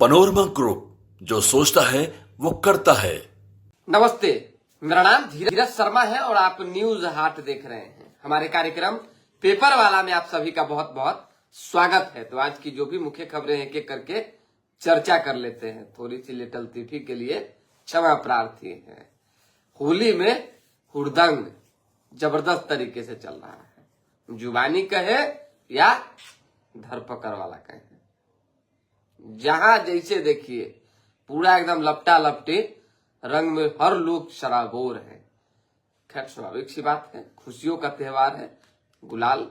Panorama group, जो सोचता है वो करता है। नमस्ते, मेरा नाम धीरज शर्मा है और आप न्यूज हाट देख रहे हैं। हमारे कार्यक्रम पेपर वाला में आप सभी का बहुत बहुत स्वागत है। तो आज की जो भी मुख्य खबरें एक एक करके चर्चा कर लेते हैं। थोड़ी सी लिटल तिथि के लिए क्षमा प्रार्थी है। होली में हुड़दंग जबरदस्त तरीके से चल रहा है। जुबानी कहे या धरपकड़ वाला कहे, जहां जैसे देखिए पूरा एकदम लपटा लपटी रंग में हर लोग शराबोर है। खैर स्वाभाविक सी बात है, खुशियों का त्योहार है, गुलाल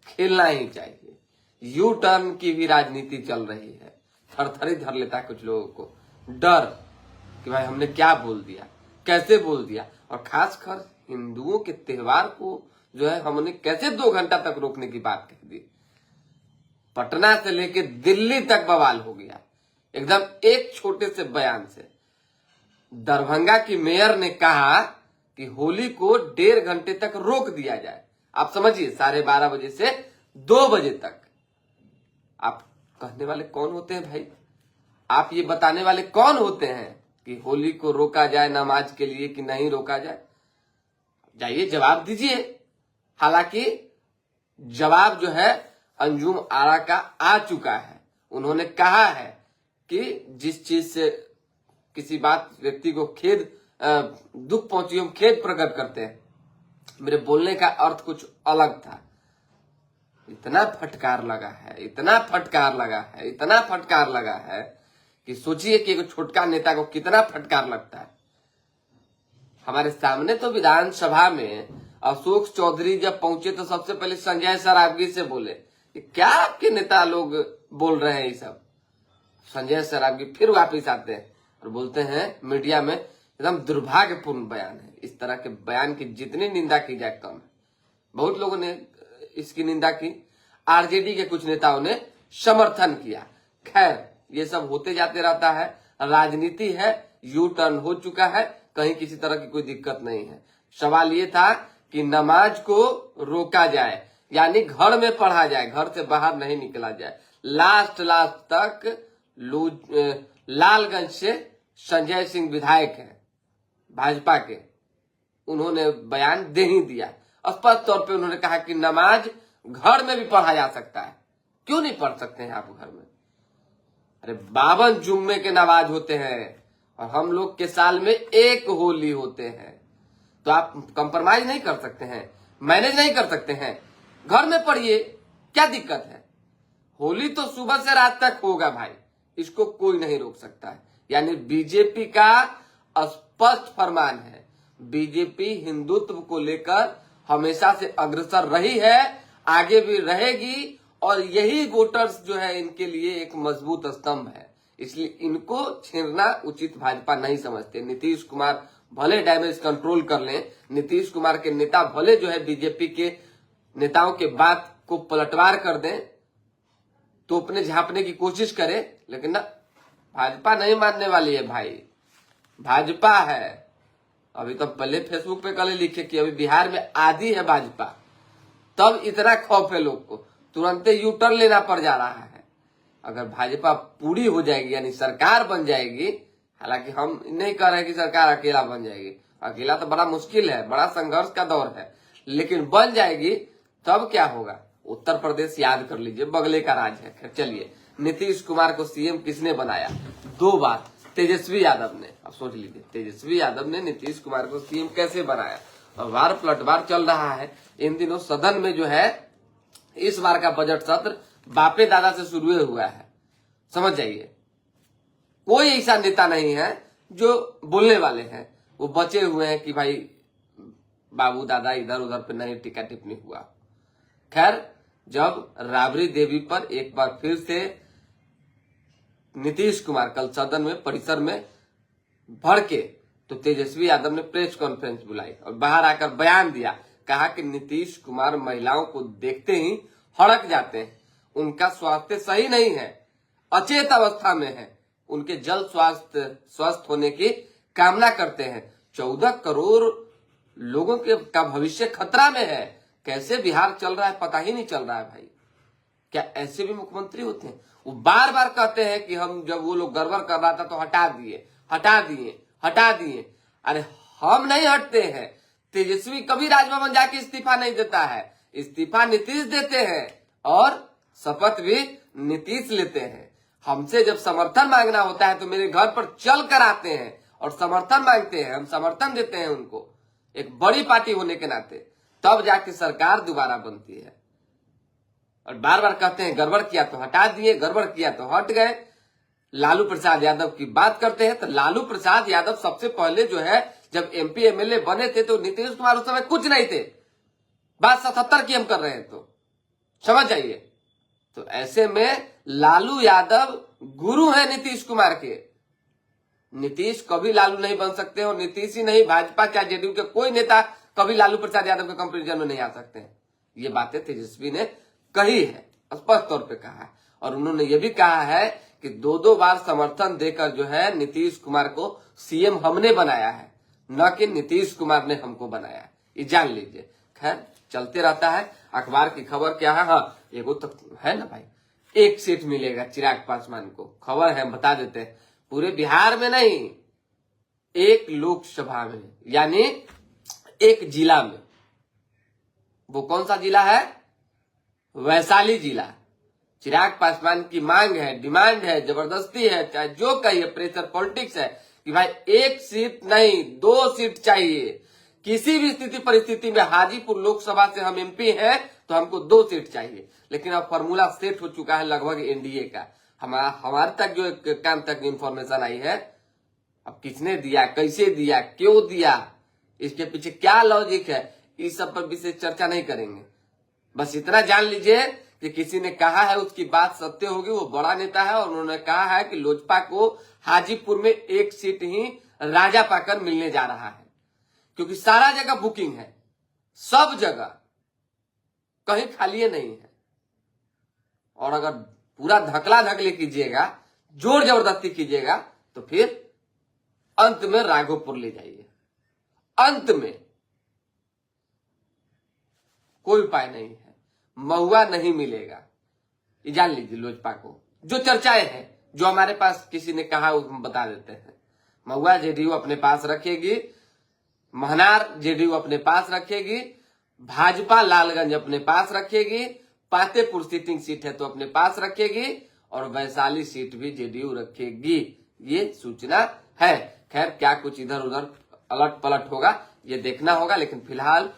खेलना ही चाहिए। यू टर्न की भी राजनीति चल रही है। थरथरी धर लेता है कुछ लोगों को डर कि भाई हमने क्या बोल दिया, कैसे बोल दिया। और खासकर हिंदुओं के त्योहार को जो है हमने कैसे 2 घंटा तक रोकने की बात कह दी। पटना से लेके दिल्ली तक बवाल हो गया एकदम एक छोटे से बयान से। दरभंगा की मेयर ने कहा कि होली को 1.5 घंटे तक रोक दिया जाए। आप समझिए 12:30 बजे से 2 बजे तक। आप कहने वाले कौन होते हैं भाई? आप ये बताने वाले कौन होते हैं कि होली को रोका जाए नमाज के लिए कि नहीं रोका जाए? जाइए जवाब दीजिए। हालांकि जवाब जो है अंजुम आरा का आ चुका है। उन्होंने कहा है कि जिस चीज से किसी बात व्यक्ति को खेद दुख पहुंची हम खेद प्रकट करते हैं। मेरे बोलने का अर्थ कुछ अलग था। इतना फटकार लगा है, इतना फटकार लगा है, इतना फटकार लगा है कि सोचिए कि एक छोटका नेता को कितना फटकार लगता है। हमारे सामने तो विधानसभा में अशोक चौधरी जब पहुंचे तो सबसे पहले संजय सरावगी से बोले क्या आपके नेता लोग बोल रहे हैं ये सब। संजय सरावगी फिर वापिस आते हैं और बोलते हैं मीडिया में एकदम दुर्भाग्यपूर्ण बयान है। इस तरह के बयान की जितनी निंदा की जाए कम है। बहुत लोगों ने इसकी निंदा की, आरजेडी के कुछ नेताओं ने समर्थन किया। खैर ये सब होते जाते रहता है, राजनीति है, यू टर्न हो चुका है, कहीं किसी तरह की कोई दिक्कत नहीं है। सवाल ये था कि नमाज को रोका जाए, यानी घर में पढ़ा जाए, घर से बाहर नहीं निकला जाए। लास्ट तक लालगंज से संजय सिंह विधायक है भाजपा के, उन्होंने बयान दे ही दिया। स्पष्ट तौर पे उन्होंने कहा कि नमाज घर में भी पढ़ा जा सकता है। क्यों नहीं पढ़ सकते हैं आप घर में? अरे 52 जुम्मे के नमाज होते हैं और हम लोग के साल में 1 होली होते हैं। तो आप कंप्रोमाइज नहीं कर सकते हैं, मैनेज नहीं कर सकते हैं? घर में पढ़िए, क्या दिक्कत है? होली तो सुबह से रात तक होगा भाई, इसको कोई नहीं रोक सकता है। यानी बीजेपी का स्पष्ट फरमान है। बीजेपी हिंदुत्व को लेकर हमेशा से अग्रसर रही है, आगे भी रहेगी और यही वोटर्स जो है इनके लिए एक मजबूत स्तंभ है। इसलिए इनको छेड़ना उचित भाजपा नहीं समझते। नीतीश कुमार भले डैमेज कंट्रोल कर लें, नीतीश कुमार के नेता भले जो है बीजेपी के नेताओं के बात को पलटवार कर दें, तो अपने झांपने की कोशिश करें, लेकिन ना, भाजपा नहीं मानने वाली है भाई। भाजपा है। अभी तो पहले फेसबुक पे कल लिखे कि अभी बिहार में आधी है भाजपा, तब इतना खौफ है लोग को, तुरंत यू टर्न लेना पड़ जा रहा है। अगर भाजपा पूरी हो जाएगी यानी सरकार बन जाएगी, हालांकि हम नहीं कह रहे कि सरकार अकेला बन जाएगी, अकेला तो बड़ा मुश्किल है, बड़ा संघर्ष का दौर है, लेकिन बन जाएगी तब क्या होगा? उत्तर प्रदेश याद कर लीजिए, बगले का राज है। खैर चलिए, नीतीश कुमार को सीएम किसने बनाया? 2 बार तेजस्वी यादव ने। अब सोच लीजिए तेजस्वी यादव ने नीतीश कुमार को सीएम कैसे बनाया। और वार पलटवार चल रहा है इन दिनों सदन में। जो है इस बार का बजट सत्र बापे दादा से शुरू हुआ है, समझ जाइए। कोई ऐसा नेता नहीं है जो बोलने वाले हैं, वो बचे हुए हैं कि भाई बाबू दादा इधर उधर पे नहीं टिका टिप्पणी हुआ। खैर जब राबड़ी देवी पर एक बार फिर से नीतीश कुमार कल सदन में परिसर में भड़के, तो तेजस्वी यादव ने प्रेस कॉन्फ्रेंस बुलाई और बाहर आकर बयान दिया। कहा कि नीतीश कुमार महिलाओं को देखते ही हड़क जाते हैं, उनका स्वास्थ्य सही नहीं है, अचेत अवस्था में है, उनके जल्द स्वस्थ होने की कामना करते हैं। 14 करोड़ लोगों का भविष्य खतरा में है। कैसे बिहार चल रहा है पता ही नहीं चल रहा है भाई। क्या ऐसे भी मुख्यमंत्री होते हैं? वो बार बार कहते हैं कि हम जब वो लोग गड़बड़ कर रहा था तो हटा दिए हटा दिए हटा दिए। अरे हम नहीं हटते हैं। तेजस्वी कभी राजभवन जाके इस्तीफा नहीं देता है, इस्तीफा नीतीश देते हैं और शपथ भी नीतीश लेते हैं। हमसे जब समर्थन मांगना होता है तो मेरे घर पर चल कर आते हैं और समर्थन मांगते हैं, हम समर्थन देते हैं उनको एक बड़ी पार्टी होने के नाते, तब जाके सरकार दोबारा बनती है। और बार बार कहते हैं गड़बड़ किया तो हटा दिए, गड़बड़ किया तो हट गए। लालू प्रसाद यादव की बात करते हैं तो लालू प्रसाद यादव सबसे पहले जो है जब एमपी एमएलए बने थे तो नीतीश कुमार उस समय कुछ नहीं थे, बात 77 की हम कर रहे हैं तो समझ जाइए। तो ऐसे में लालू यादव गुरु है नीतीश कुमार के। नीतीश कभी लालू नहीं बन सकते और नीतीश ही नहीं, भाजपा क्या जेडीयू के कोई नेता कभी लालू प्रसाद यादव के कंपेरिजन में नहीं आ सकते हैं। ये बातें तेजस्वी ने कही है, स्पष्ट तौर पे कहा है। और उन्होंने ये भी कहा है कि 2-2 बार समर्थन देकर जो है नीतीश कुमार को सीएम हमने बनाया है, न कि नीतीश कुमार ने हमको बनाया है, ये जान लीजिए। खैर चलते रहता है। अखबार की खबर क्या है? हाँ एगो तो है ना भाई, 1 सीट मिलेगा चिराग पासवान को, खबर है, बता देते हैं। पूरे बिहार में नहीं, 1 लोकसभा में, यानी 1 जिला में। वो कौन सा जिला है? वैशाली जिला। चिराग पासवान की मांग है, डिमांड है, जबरदस्ती है, चाहे जो कहिए, प्रेशर पॉलिटिक्स है कि भाई 1 सीट नहीं 2 सीट चाहिए। किसी भी स्थिति परिस्थिति में हाजीपुर लोकसभा से हम एमपी हैं तो हमको 2 सीट चाहिए। लेकिन अब फॉर्मूला सेट हो चुका है लगभग एनडीए का। हमारे तक जो कान तक इंफॉर्मेशन आई है, अब किसने दिया, कैसे दिया, क्यों दिया, इसके पीछे क्या लॉजिक है, इस सब पर विशेष चर्चा नहीं करेंगे। बस इतना जान लीजिए कि किसी ने कहा है उसकी बात सत्य होगी, वो बड़ा नेता है और उन्होंने कहा है कि लोजपा को हाजीपुर में 1 सीट ही राजा पाकर मिलने जा रहा है, क्योंकि सारा जगह बुकिंग है, सब जगह, कहीं खाली नहीं है। और अगर पूरा धकला धकली कीजिएगा, जोर जबरदस्ती कीजिएगा तो फिर अंत में राघोपुर ले जाइए, अंत में कोई उपाय नहीं है, महुआ नहीं मिलेगा। ये जान लीजिए लोजपा को। जो चर्चाएं हैं, जो हमारे पास किसी ने कहा वो हम बता देते हैं। महुआ जेडीयू अपने पास रखेगी, महनार जेडीयू अपने पास रखेगी, भाजपा लालगंज अपने पास रखेगी, पातेपुर सिटिंग सीट है तो अपने पास रखेगी और वैशाली सीट भी जेडीयू रखेगी। ये सूचना है। खैर क्या कुछ इधर उधर अलट पलट होगा ये देखना होगा, लेकिन फिलहाल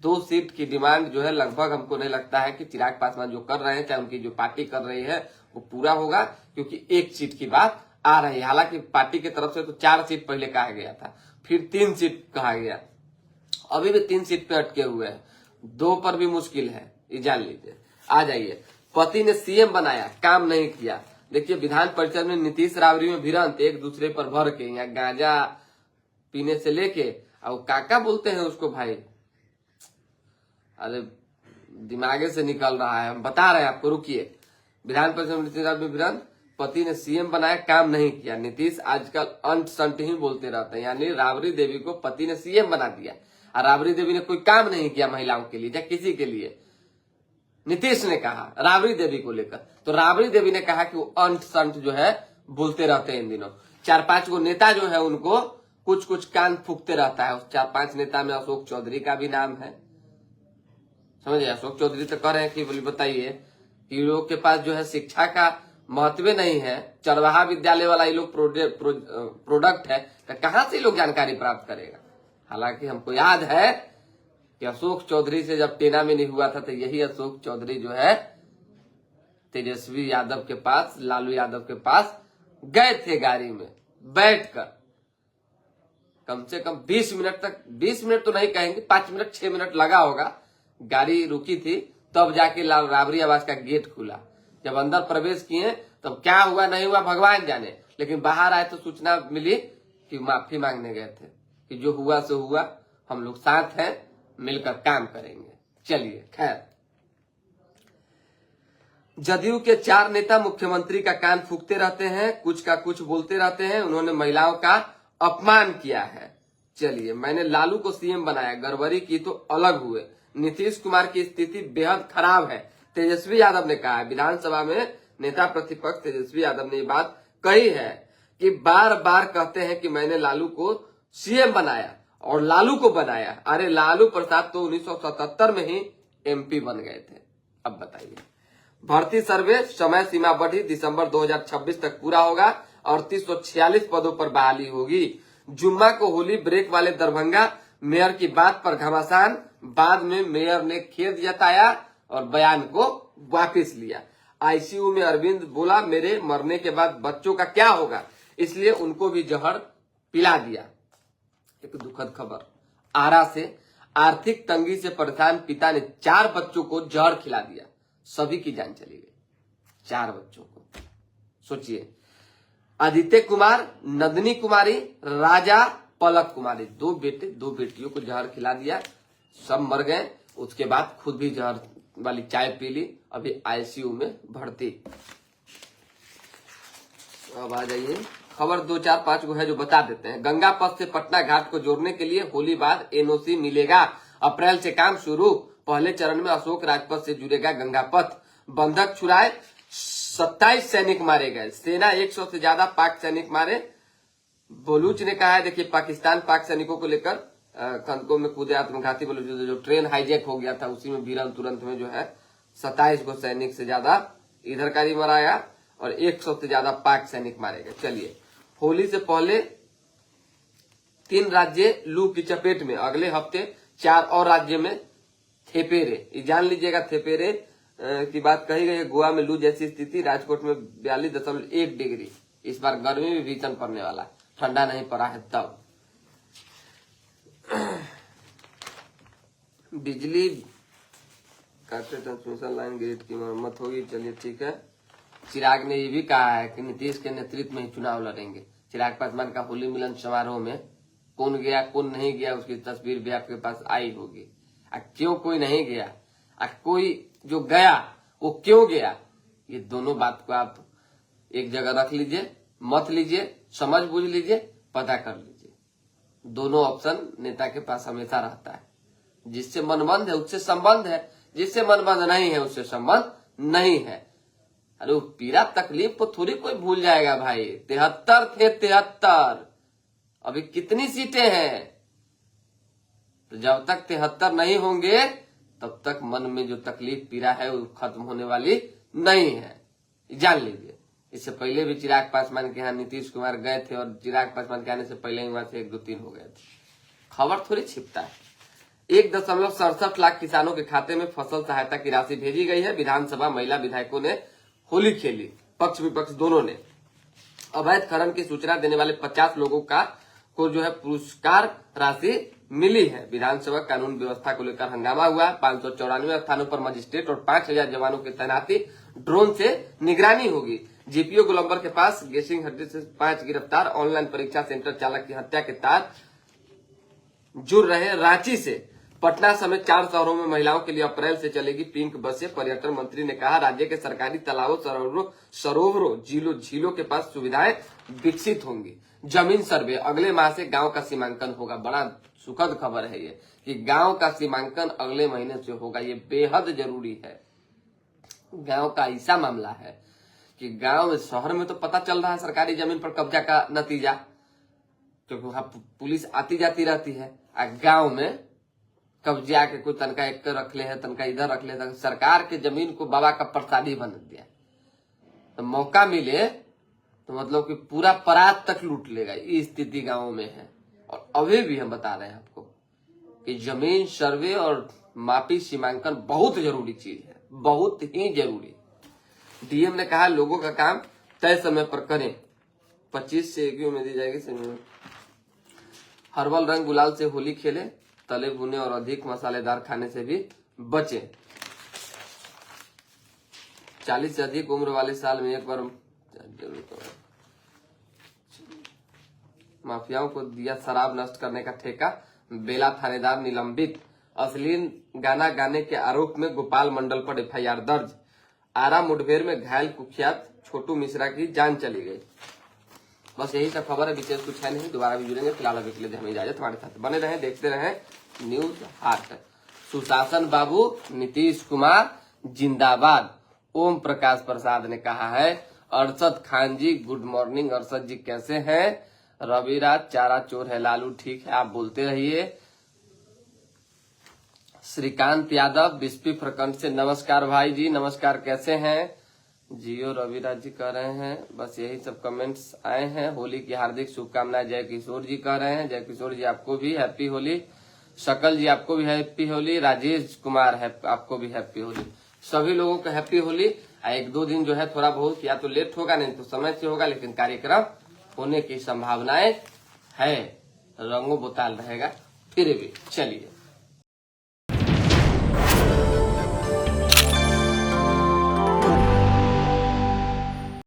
2 सीट की डिमांड जो है लगभग हमको नहीं लगता है कि चिराग पासवान जो कर रहे हैं, चाहे उनकी जो पार्टी कर रही है, वो पूरा होगा, क्योंकि 1 सीट की बात आ रही है। हालांकि पार्टी की तरफ से तो 4 सीट पहले कहा गया था, फिर 3 सीट कहा गया, अभी भी 3 सीट पे अटके हुए हैं, 2 पर भी मुश्किल है, ये जान लीजिए। आ जाइए, पति ने सीएम बनाया, काम नहीं किया। देखिए विधान परिषद में नीतीश राबड़ी में भिड़ंत, एक दूसरे पर भर के, यहाँ गांजा पीने से लेके और काका बोलते हैं उसको भाई, अरे दिमागे से निकल रहा है, हम बता रहे हैं आपको, रुकिए। विधान परिषद में नीतीश राबड़ी में भिड़ंत, पति ने सीएम बनाया, काम नहीं किया। नीतीश आजकल अंट संट ही बोलते रहते हैं, यानी राबड़ी देवी को पति ने सीएम बना दिया और राबड़ी देवी ने कोई काम नहीं किया महिलाओं के लिए या किसी के लिए। नीतीश ने कहा राबड़ी देवी को लेकर, तो राबड़ी देवी ने कहा कि वो अंट संट जो है बोलते रहते हैं इन दिनों। 4-5 गो नेता जो है उनको कुछ कुछ कान फूकते रहता है। उस 4-5 नेता में अशोक चौधरी का भी नाम है, समझिए। अशोक चौधरी तो कह रहे हैं कि बोली बताइए कि लोग के पास जो है शिक्षा का महत्व नहीं है, चरवाहा विद्यालय वाला ये लोग प्रोडक्ट है, तो कहां से लोग जानकारी प्राप्त करेगा। हालांकि हमको याद है कि अशोक चौधरी से जब टेना में नहीं हुआ था तो यही अशोक चौधरी जो है तेजस्वी यादव के पास, लालू यादव के पास गए थे गाड़ी में बैठकर, कम से कम 20 मिनट तक, 20 मिनट तो नहीं कहेंगे, 5 मिनट 6 मिनट लगा होगा। गाड़ी रुकी थी तब जाके राबड़ी आवास का गेट खुला। जब अंदर प्रवेश किए तब क्या हुआ नहीं हुआ भगवान जाने, लेकिन बाहर आए तो सूचना मिली कि माफी मांगने गए थे, कि जो हुआ सो हुआ, हम लोग साथ हैं, मिलकर काम करेंगे। चलिए खैर, जदयू के 4 नेता मुख्यमंत्री का कान फूकते रहते हैं, कुछ का कुछ बोलते रहते हैं। उन्होंने महिलाओं का अपमान किया है। चलिए, मैंने लालू को सीएम बनाया, गड़बड़ी की तो अलग हुए। नीतीश कुमार की स्थिति बेहद खराब है, तेजस्वी यादव ने कहा है। विधानसभा में नेता प्रतिपक्ष तेजस्वी यादव ने ये बात कही है कि बार बार कहते हैं कि मैंने लालू को सीएम बनाया और लालू को बनाया। अरे लालू प्रसाद तो 1977 में ही एमपी बन गए थे। अब बताइए, भर्ती सर्वे समय सीमा बढ़ी, दिसंबर 2026 तक पूरा होगा और 346 पदों पर बहाली होगी। जुम्मा को होली ब्रेक वाले दरभंगा मेयर की बात पर घमासान, बाद में मेयर ने खेद जताया और बयान को वापस लिया। आईसीयू में अरविंद बोला मेरे मरने के बाद बच्चों का क्या होगा, इसलिए उनको भी जहर पिला दिया। एक दुखद खबर, आरा से आर्थिक तंगी से परेशान पिता ने 4 बच्चों को जहर खिला दिया, सभी की जान चली गई। 4 बच्चों को सोचिए, आदित्य कुमार, नंदिनी कुमारी, राजा, पलक कुमारी, 2 बेटे 2 बेटियों को जहर खिला दिया, सब मर गए। उसके बाद खुद भी जहर वाली चाय पी ली, अभी आईसीयू में भर्ती। अब आ जाइए, खबर 2 4 5 को है जो बता देते हैं। गंगा पथ से पटना घाट को जोड़ने के लिए होली बाद एनओसी मिलेगा, अप्रैल से काम शुरू। पहले चरण में अशोक राजपथ से जुड़ेगा गंगा पथ। बंधक छुड़ाए, 27 सैनिक मारे गए, सेना 100 से ज्यादा पाक सैनिक मारे। बलूच ने कहा है, देखिए पाकिस्तान पाक सैनिकों को लेकर खंदकों में कूदे आत्मघाती बलूच, जो ट्रेन हाईजैक हो गया था उसी में वीरन तुरंत में जो है 27 को सैनिक से ज्यादा इधर का ही मराया और 100 से ज्यादा पाक सैनिक मारे गए। चलिए, होली से पहले 3 राज्य लू की चपेट में, अगले हफ्ते 4 और राज्य में थेपेरे। ये जान लीजिएगा, थेपेरे की बात कही गई है। गोवा में लू जैसी स्थिति, राजकोट में 42.1 डिग्री। इस बार गर्मी भी भीषण पड़ने वाला है, ठंडा नहीं पड़ा है तब। बिजली काटे ट्रांसमिशन लाइन ग्रिड की मरम्मत होगी, चलिए ठीक है। चिराग ने ये भी कहा है कि नीतीश के नेतृत्व में ही चुनाव लड़ेंगे। चिराग पासवान का होली मिलन समारोह में कौन गया कौन नहीं गया उसकी तस्वीर भी आपके पास आई होगी। क्यों कोई नहीं गया, कोई जो गया वो क्यों गया, ये दोनों बात को आप एक जगह रख लीजिए, मत लीजिए, समझ बूझ लीजिए, पता कर लीजिए। दोनों ऑप्शन नेता के पास हमेशा रहता है। जिससे मनबंध है उससे संबंध है, जिससे मनबंध नहीं है उससे संबंध नहीं है। अरे वो पीड़ा तकलीफ को थोड़ी कोई भूल जाएगा भाई। 73 थे, 73, अभी कितनी सीटें हैं? तो जब तक 73 नहीं होंगे तब तक मन में जो तकलीफ पीड़ा है वो खत्म होने वाली नहीं है, जान लीजिए। इससे पहले भी चिराग पासवान के यहाँ नीतीश कुमार गए थे और चिराग पासवान के आने से पहले ही वहां से 1 2 3 हो गए थे। खबर थोड़ी छिपता है। 1.67 लाख किसानों के खाते में फसल सहायता की राशि भेजी गई है। विधानसभा महिला विधायकों ने होली खेली, पक्ष विपक्ष दोनों ने। अवैध खनन की सूचना देने वाले 50 लोगों को जो है पुरस्कार राशि मिली है। विधानसभा कानून व्यवस्था को लेकर हंगामा हुआ। 594 स्थानों पर मजिस्ट्रेट और 5000 जवानों की तैनाती, ड्रोन से निगरानी होगी। जीपीओ गोलंबर के पास गेसिंग हड्डी से 5 गिरफ्तार। ऑनलाइन परीक्षा सेंटर चालक की हत्या के तार जुड़ रहे रांची से। पटना समेत 4 शहरों में महिलाओं के लिए अप्रैल से चलेगी पिंक बसें। पर्यटन मंत्री ने कहा राज्य के सरकारी तालाबों, सरोवरों, झीलों के पास सुविधाएं विकसित होंगी। जमीन सर्वे, अगले माह से गांव का सीमांकन होगा। बड़ा सुखद खबर है ये कि गांव का सीमांकन अगले महीने से होगा। ये बेहद जरूरी है। गांव का ऐसा मामला है कि गांव में, शहर में तो पता चल रहा है सरकारी जमीन पर कब्जा का नतीजा, क्योंकि वहां पुलिस आती जाती रहती है। गांव में कब्जा के कोई तनका एक रख ले है, तनका इधर रख ले, सरकार के जमीन को बाबा का प्रसादी बना दिया। तो मौका मिले तो मतलब कि पूरा परात तक लूट लेगा, ये स्थिति गांवों में है। और अभी भी हम बता रहे हैं आपको कि जमीन सर्वे और मापी सीमांकन बहुत जरूरी चीज है, बहुत ही जरूरी। डीएम ने कहा लोगों का काम तय समय पर करें। 25 से 1 में दी जाएगी। हर्बल रंग गुलाल से होली खेले, तले भुने और अधिक मसालेदार खाने से भी बचे। 40 से अधिक उम्र वाले साल में एक बार जरूर करें। माफियाओं को दिया शराब नष्ट करने का ठेका, बेला थानेदार निलंबित। अश्लील गाना गाने के आरोप में गोपाल मंडल पर एफआईआर दर्ज। आरा मुठभेड़ में घायल कुख्यात छोटू मिश्रा की जान चली गई। बस यही सब खबर है, विशेष कुछ है नहीं। दोबारा भी जुड़ेंगे, फिलहाल अभी के लिए हमें इजाजत। हमारे साथ बने रहें, देखते रहें न्यूज हाट। सुशासन बाबू, नीतीश कुमार, जिंदाबाद, ओम प्रकाश प्रसाद ने कहा है। अरशद खान जी गुड मॉर्निंग। अरशद जी कैसे हैं? रविराज चारा चोर है लालू, ठीक है आप बोलते रहिए। श्रीकांत यादव बिस्पी प्रखंड से नमस्कार भाई जी, नमस्कार कैसे हैं? जियो रविराज जी कह रहे हैं। बस यही सब कमेंट्स आए हैं। होली की हार्दिक शुभकामनाएं जय किशोर जी कह रहे हैं। जय किशोर जी आपको भी हैप्पी होली। शकल जी आपको भी हैप्पी होली। राजेश कुमार है आपको भी हैप्पी होली। सभी लोगों को हैप्पी होली। 1-2 दिन जो है थोड़ा बहुत या तो लेट होगा नहीं तो समय से होगा, लेकिन कार्यक्रम होने की संभावनाएं है। रंगों बोताल रहेगा फिर भी। चलिए